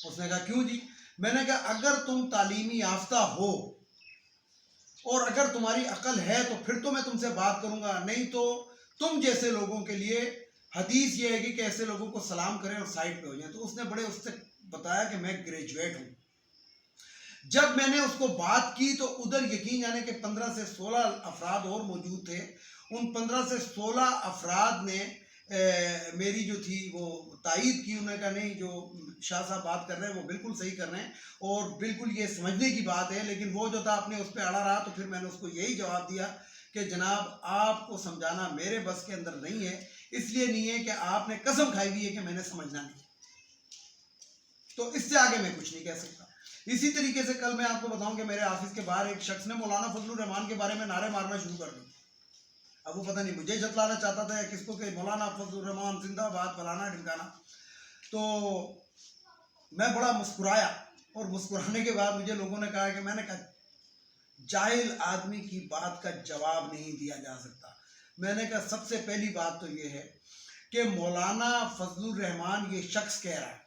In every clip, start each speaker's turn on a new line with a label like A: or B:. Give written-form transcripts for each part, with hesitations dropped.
A: اس نے کہا کیوں جی؟ میں نے کہا اگر تم تعلیمی یافتہ ہو اور اگر تمہاری عقل ہے تو پھر تو میں تم سے بات کروں گا، نہیں تو تم جیسے لوگوں کے لیے حدیث یہ ہے کہ ایسے لوگوں کو سلام کریں اور سائڈ پہ ہو جائیں۔ تو اس نے بڑے اس سے بتایا کہ میں گریجویٹ ہوں۔ جب میں نے اس کو بات کی تو ادھر یقین جانے کہ 15 سے 16 افراد اور موجود تھے۔ ان 15 سے 16 افراد نے میری جو تھی وہ تائید کی۔ انہوں نے کہا نہیں، جو شاہ صاحب بات کر رہے ہیں وہ بالکل صحیح کر رہے ہیں اور بالکل یہ سمجھنے کی بات ہے، لیکن وہ جو تھا اپنے اس پہ اڑا رہا۔ تو پھر میں نے اس کو یہی جواب دیا کہ جناب آپ کو سمجھانا میرے بس کے اندر نہیں ہے، اس لیے نہیں ہے کہ آپ نے قسم کھائی ہوئی ہے کہ میں نے سمجھنا نہیں، تو اس سے آگے میں کچھ نہیں کہہ سکتا۔ اسی طریقے سے کل میں آپ کو بتاؤں کہ میرے آفس کے باہر ایک شخص نے مولانا فضل الرحمان کے بارے میں نعرے مارنا شروع کر دی۔ اب وہ پتہ نہیں مجھے جتلانا چاہتا تھا یا کس کو کہ مولانا فضل الرحمان زندہ باد فلانا ڈھمکانا۔ تو میں بڑا مسکرایا اور مسکرانے کے بعد مجھے لوگوں نے کہا کہ میں نے کہا جاہل آدمی کی بات کا جواب نہیں دیا جا سکتا۔ میں نے کہا سب سے پہلی بات تو یہ ہے کہ مولانا فضل الرحمان یہ شخص کہہ رہا ہے،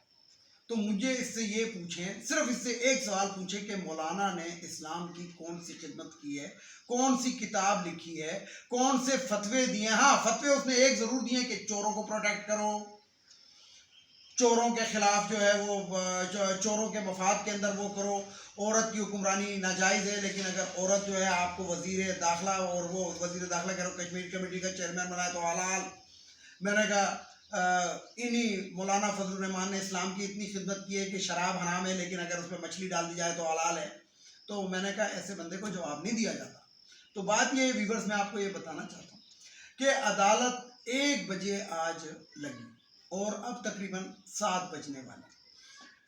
A: تو مجھے اس سے یہ پوچھیں، صرف اس سے ایک سوال پوچھیں کہ مولانا نے اسلام کی کون سی خدمت کی ہے، کون سی کتاب لکھی ہے، کون سے فتوے دیے ہیں۔ ہاں فتوے اس نے ایک ضرور دیے کہ چوروں کو پروٹیکٹ کرو، چوروں کے خلاف جو ہے وہ چوروں کے مفاد کے اندر وہ کرو، عورت کی حکمرانی ناجائز ہے، لیکن اگر عورت جو ہے آپ کو وزیر داخلہ اور وہ وزیر داخلہ کرو کشمیر کمیٹی کا چیئرمین بنائے تو حلال۔ میں نے کہا انہی مولانا فضل الرحمان نے اسلام کی اتنی خدمت کی ہے کہ شراب حرام ہے لیکن اگر اس پہ مچھلی ڈال دی جائے تو حلال ہے۔ تو میں نے کہا ایسے بندے کو جواب نہیں دیا جاتا۔ تو بات یہ ویورز میں آپ کو یہ بتانا چاہتا ہوں کہ عدالت 1 بجے آج لگی اور اب تقریباً 7 بجنے والے،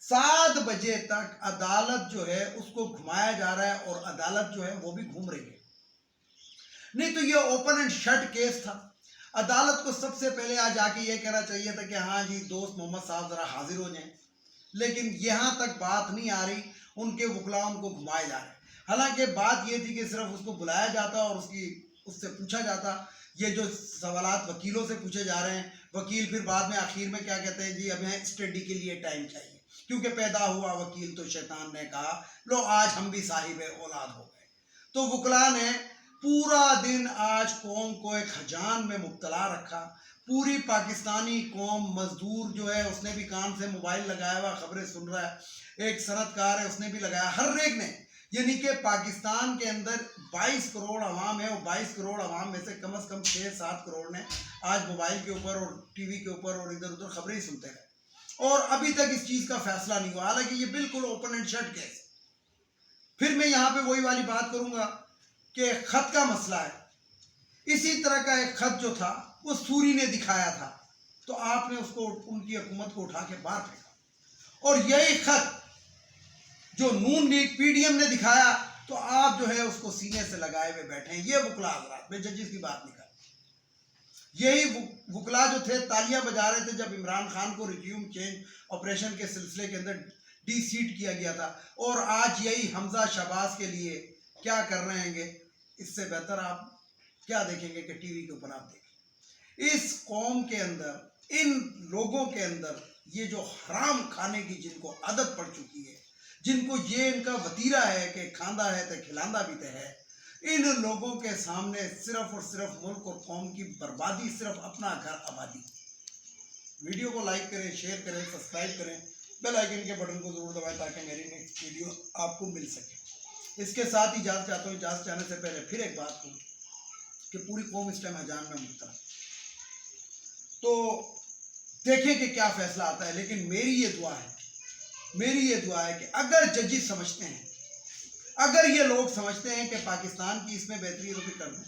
A: 7 بجے تک عدالت جو ہے اس کو گھمایا جا رہا ہے اور عدالت جو ہے وہ بھی گھوم رہی ہے۔ نہیں تو یہ اوپن اینڈ شٹ کیس تھا۔ عدالت کو سب سے پہلے آج آ کے یہ کہنا چاہیے تھا کہ ہاں جی دوست محمد صاحب ذرا حاضر ہو جائیں، لیکن یہاں تک بات نہیں آ رہی، ان کے وکلاء ان کو گھمائے جا رہے ہیں۔ حالانکہ بات یہ تھی کہ صرف اس کو بلایا جاتا اور اس سے پوچھا جاتا۔ یہ جو سوالات وکیلوں سے پوچھے جا رہے ہیں، وکیل پھر بعد میں آخر میں کیا کہتے ہیں جی اب ہمیں اسٹڈی کے لیے ٹائم چاہیے، کیونکہ پیدا ہوا وکیل تو شیطان نے کہا لو آج ہم بھی صاحب اولاد ہو گئے۔ تو وکلاء نے پورا دن آج قوم کو ایک ہجان میں مبتلا رکھا۔ پوری پاکستانی قوم، مزدور جو ہے اس نے بھی کان سے موبائل لگایا ہوا خبریں سن رہا ہے، ایک صنعت کار ہے اس نے بھی لگایا، ہر ایک نے، یعنی کہ پاکستان کے اندر 22 کروڑ عوام ہے اور 22 کروڑ عوام میں سے کم از کم 6-7 کروڑ نے آج موبائل کے اوپر اور ٹی وی کے اوپر اور ادھر ادھر خبریں سنتے رہے اور ابھی تک اس چیز کا فیصلہ نہیں ہوا، حالانکہ یہ بالکل اوپن اینڈ شٹ کیس۔ پھر میں یہاں پہ وہی والی بات کروں گا کہ خط کا مسئلہ ہے۔ اسی طرح کا ایک خط جو تھا وہ سوری نے دکھایا تھا، تو آپ نے اس کو ان کی حکومت کو اٹھا کے باہر پھینکا، اور یہی خط جو نون لیگ پی ڈی ایم نے دکھایا تو آپ جو ہے اس کو سینے سے لگائے ہوئے بیٹھے ہیں۔ یہ وکلاء حضرات، میں ججز کی بات نہیں کر رہا، یہی وکلاء جو تھے تالیاں بجا رہے تھے جب عمران خان کو ریزیوم چینج آپریشن کے سلسلے کے اندر ڈی سیٹ کیا گیا تھا، اور آج یہی حمزہ شہباز کے لیے کیا کر رہے ہیں گے۔ اس سے بہتر آپ کیا دیکھیں گے کہ ٹی وی کے اوپر آپ دیکھیں اس قوم کے اندر، ان لوگوں کے اندر یہ جو حرام کھانے کی جن کو عادت پڑ چکی ہے، جن کو یہ ان کا وتیرہ ہے کہ کھاندہ ہے تو کھلاندہ بھی تو ہے، ان لوگوں کے سامنے صرف اور صرف ملک اور قوم کی بربادی، صرف اپنا گھر آبادی۔ ویڈیو کو لائک کریں، شیئر کریں، سبسکرائب کریں، بیل آئیکن کے بٹن کو ضرور دبائیں تاکہ میری نیکسٹ ویڈیو آپ کو مل سکے۔ اس کے ساتھ ہی اجازت چاہتا ہوں، اجازت چاہنے سے پہلے پھر ایک بات کروں کہ پوری قوم اس ٹائم ہجان میں مبتلا، تو دیکھیں کہ کیا فیصلہ آتا ہے۔ لیکن میری یہ دعا ہے کہ اگر ججز سمجھتے ہیں، اگر یہ لوگ سمجھتے ہیں کہ پاکستان کی اس میں بہتری ہے تو پھر کر دیں،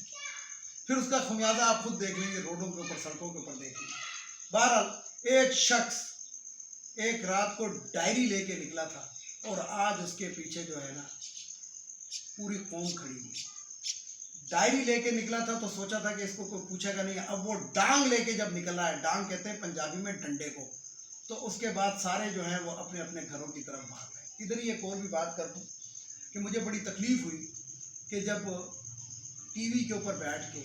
A: پھر اس کا خمیازہ آپ خود دیکھ لیں گے، روڈوں کے اوپر، سڑکوں کے اوپر دیکھ لیں گے۔ بہرحال ایک شخص ایک رات کو ڈائری لے کے نکلا تھا اور آج اس کے پیچھے جو ہے نا پوری قوم کھڑی ہوئی۔ ڈائری لے کے نکلا تھا تو سوچا تھا کہ اس کو کوئی پوچھے گا نہیں، اب وہ ڈانگ لے کے جب نکل رہا ہے، ڈانگ کہتے ہیں پنجابی میں ڈنڈے کو، تو اس کے بعد سارے جو ہیں وہ اپنے اپنے گھروں کی طرف بھاگ گئے۔ ادھر ہی ایک اور بھی بات کر دوں کہ مجھے بڑی تکلیف ہوئی کہ جب ٹی وی کے اوپر بیٹھ کے،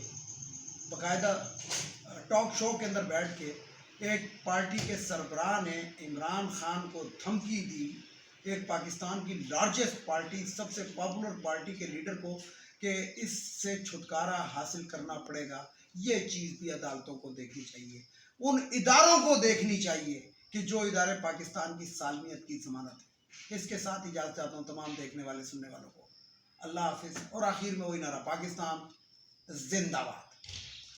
A: باقاعدہ ٹاک شو کے اندر بیٹھ کے ایک پارٹی کے سربراہ نے عمران خان کو دھمکی دی، ایک پاکستان کی لارجسٹ پارٹی، سب سے پاپولر پارٹی کے لیڈر کو، کہ اس سے چھٹکارا حاصل کرنا پڑے گا. یہ چیز بھی عدالتوں کو دیکھنی چاہیے، ان اداروں کو دیکھنی چاہیے کہ جو ادارے پاکستان کی سالمیت کی ضمانت ہے. اس کے ساتھ اجازت چاہتا ہوں تمام دیکھنے والے سننے والوں کو. اللہ حافظ. اور آخر میں وہی نعرہ، پاکستان زندہ باد.